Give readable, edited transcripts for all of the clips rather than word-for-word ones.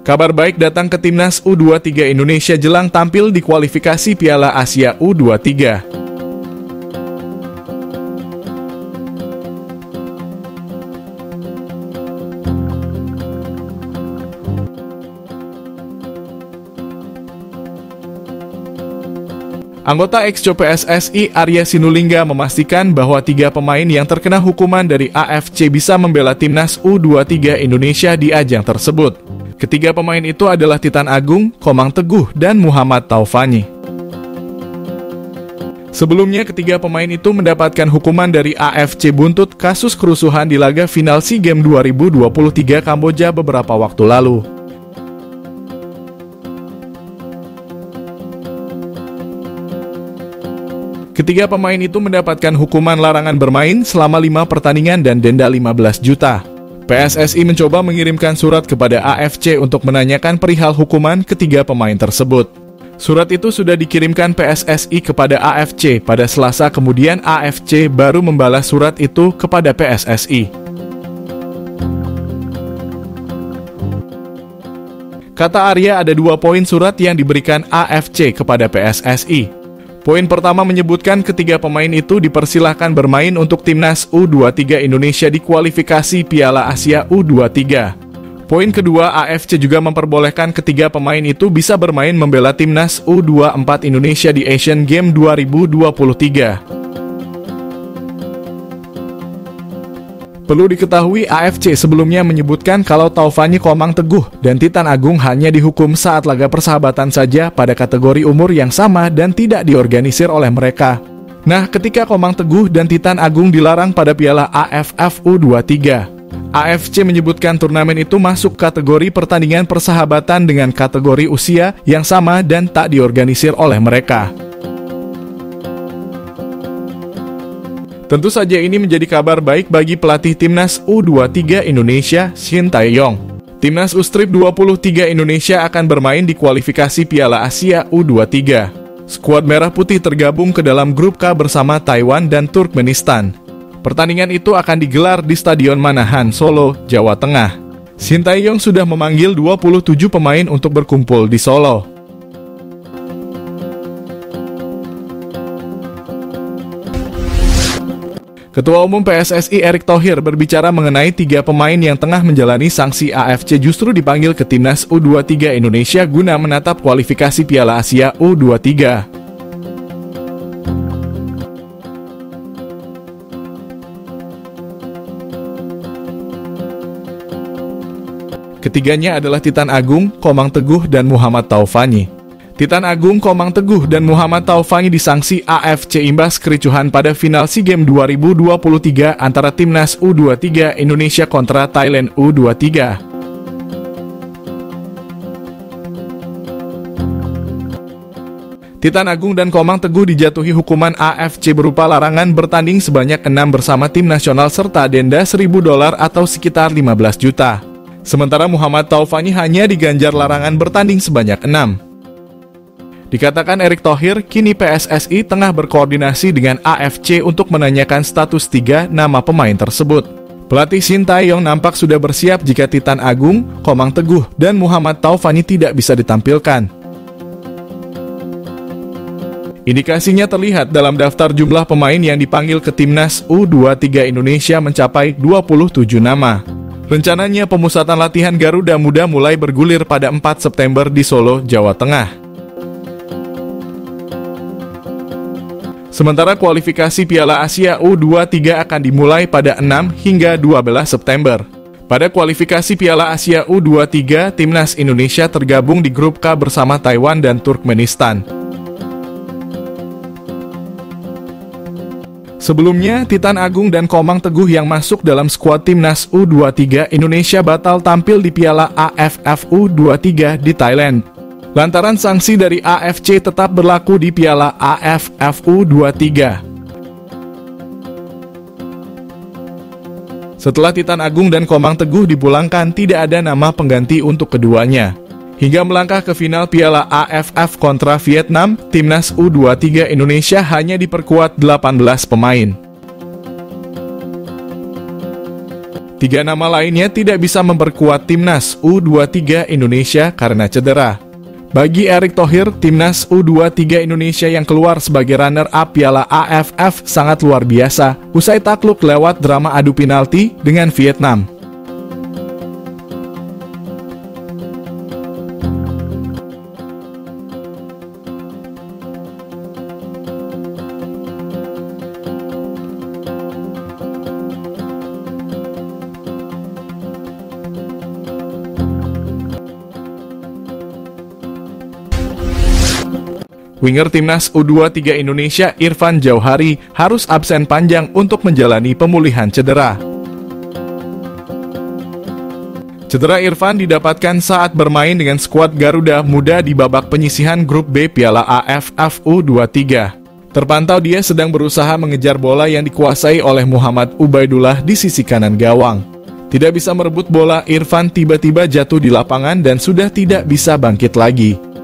Kabar baik datang ke timnas U23 Indonesia jelang tampil di kualifikasi Piala Asia U23. Anggota ex-Co PSSI Arya Sinulinga memastikan bahwa 3 pemain yang terkena hukuman dari AFC bisa membela timnas U23 Indonesia di ajang tersebut. Ketiga pemain itu adalah Titan Agung, Komang Teguh, dan Muhammad Taufani. Sebelumnya, ketiga pemain itu mendapatkan hukuman dari AFC buntut kasus kerusuhan di laga final SEA Games 2023 Kamboja beberapa waktu lalu. Ketiga pemain itu mendapatkan hukuman larangan bermain selama 5 pertandingan dan denda 15 juta. PSSI mencoba mengirimkan surat kepada AFC untuk menanyakan perihal hukuman ketiga pemain tersebut. Surat itu sudah dikirimkan PSSI kepada AFC pada Selasa, kemudian AFC baru membalas surat itu kepada PSSI. Kata Arya, ada 2 poin surat yang diberikan AFC kepada PSSI. Poin pertama menyebutkan ketiga pemain itu dipersilahkan bermain untuk timnas U23 Indonesia di kualifikasi Piala Asia U23. Poin kedua, AFC juga memperbolehkan ketiga pemain itu bisa bermain membela timnas U24 Indonesia di Asian Games 2023. Perlu diketahui, AFC sebelumnya menyebutkan kalau Taufani, Komang Teguh, dan Titan Agung hanya dihukum saat laga persahabatan saja pada kategori umur yang sama dan tidak diorganisir oleh mereka. Nah, ketika Komang Teguh dan Titan Agung dilarang pada Piala AFF U23, AFC menyebutkan turnamen itu masuk kategori pertandingan persahabatan dengan kategori usia yang sama dan tak diorganisir oleh mereka. Tentu saja ini menjadi kabar baik bagi pelatih timnas U23 Indonesia, Shin Tae-yong. Timnas U-Strip 23 Indonesia akan bermain di kualifikasi Piala Asia U23. Skuad Merah Putih tergabung ke dalam grup K bersama Taiwan dan Turkmenistan. Pertandingan itu akan digelar di Stadion Manahan, Solo, Jawa Tengah. Shin Tae-yong sudah memanggil 27 pemain untuk berkumpul di Solo. Ketua Umum PSSI Erick Thohir berbicara mengenai 3 pemain yang tengah menjalani sanksi AFC justru dipanggil ke timnas U23 Indonesia guna menatap kualifikasi Piala Asia U23. Ketiganya adalah Titan Agung, Komang Teguh, dan Muhammad Taufani. Titan Agung, Komang Teguh, dan Muhammad Taufani disanksi AFC imbas kericuhan pada final SEA Games 2023 antara timnas U23 Indonesia kontra Thailand U23. Titan Agung dan Komang Teguh dijatuhi hukuman AFC berupa larangan bertanding sebanyak 6 bersama tim nasional serta denda $1.000 atau sekitar 15 juta. Sementara Muhammad Taufani hanya diganjar larangan bertanding sebanyak 6. Dikatakan Erick Thohir, kini PSSI tengah berkoordinasi dengan AFC untuk menanyakan status 3 nama pemain tersebut. Pelatih Shin Tae-yong nampak sudah bersiap jika Titan Agung, Komang Teguh, dan Muhammad Taufani tidak bisa ditampilkan. Indikasinya terlihat dalam daftar jumlah pemain yang dipanggil ke timnas U23 Indonesia mencapai 27 nama. Rencananya pemusatan latihan Garuda Muda mulai bergulir pada 4 September di Solo, Jawa Tengah. Sementara kualifikasi Piala Asia U23 akan dimulai pada 6 hingga 12 September. Pada kualifikasi Piala Asia U23, timnas Indonesia tergabung di grup K bersama Taiwan dan Turkmenistan. Sebelumnya, Titan Agung dan Komang Teguh yang masuk dalam skuad timnas U23 Indonesia batal tampil di Piala AFF U23 di Thailand. Lantaran sanksi dari AFC tetap berlaku di Piala AFF U23. Setelah Titan Agung dan Komang Teguh dipulangkan, tidak ada nama pengganti untuk keduanya. Hingga melangkah ke final Piala AFF kontra Vietnam, timnas U23 Indonesia hanya diperkuat 18 pemain. Tiga nama lainnya tidak bisa memperkuat timnas U23 Indonesia karena cedera. Bagi Erick Thohir, timnas U23 Indonesia yang keluar sebagai runner-up Piala AFF sangat luar biasa, usai takluk lewat drama adu penalti dengan Vietnam. Winger timnas U23 Indonesia Irfan Jauhari harus absen panjang untuk menjalani pemulihan cedera. Cedera Irfan didapatkan saat bermain dengan skuad Garuda Muda di babak penyisihan grup B Piala AFF U23. Terpantau dia sedang berusaha mengejar bola yang dikuasai oleh Muhammad Ubaidullah di sisi kanan gawang. Tidak bisa merebut bola, Irfan tiba-tiba jatuh di lapangan dan sudah tidak bisa bangkit lagi.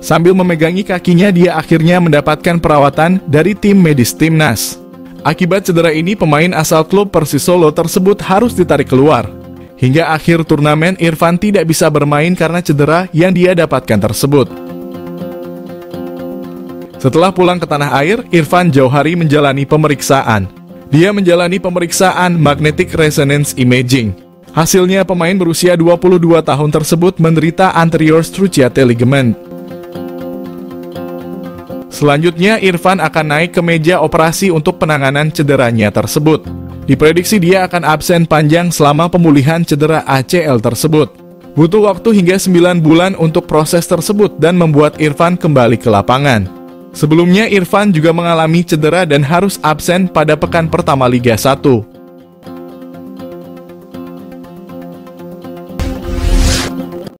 Sambil memegangi kakinya, dia akhirnya mendapatkan perawatan dari tim medis timnas. Akibat cedera ini, pemain asal klub Persis Solo tersebut harus ditarik keluar. Hingga akhir turnamen, Irfan tidak bisa bermain karena cedera yang dia dapatkan tersebut. Setelah pulang ke tanah air, Irfan Jauhari menjalani pemeriksaan. Dia menjalani pemeriksaan magnetic resonance imaging. Hasilnya, pemain berusia 22 tahun tersebut menderita anterior cruciate ligament. Selanjutnya, Irfan akan naik ke meja operasi untuk penanganan cederanya tersebut. Diprediksi dia akan absen panjang selama pemulihan cedera ACL tersebut. Butuh waktu hingga 9 bulan untuk proses tersebut dan membuat Irfan kembali ke lapangan. Sebelumnya, Irfan juga mengalami cedera dan harus absen pada pekan pertama Liga 1.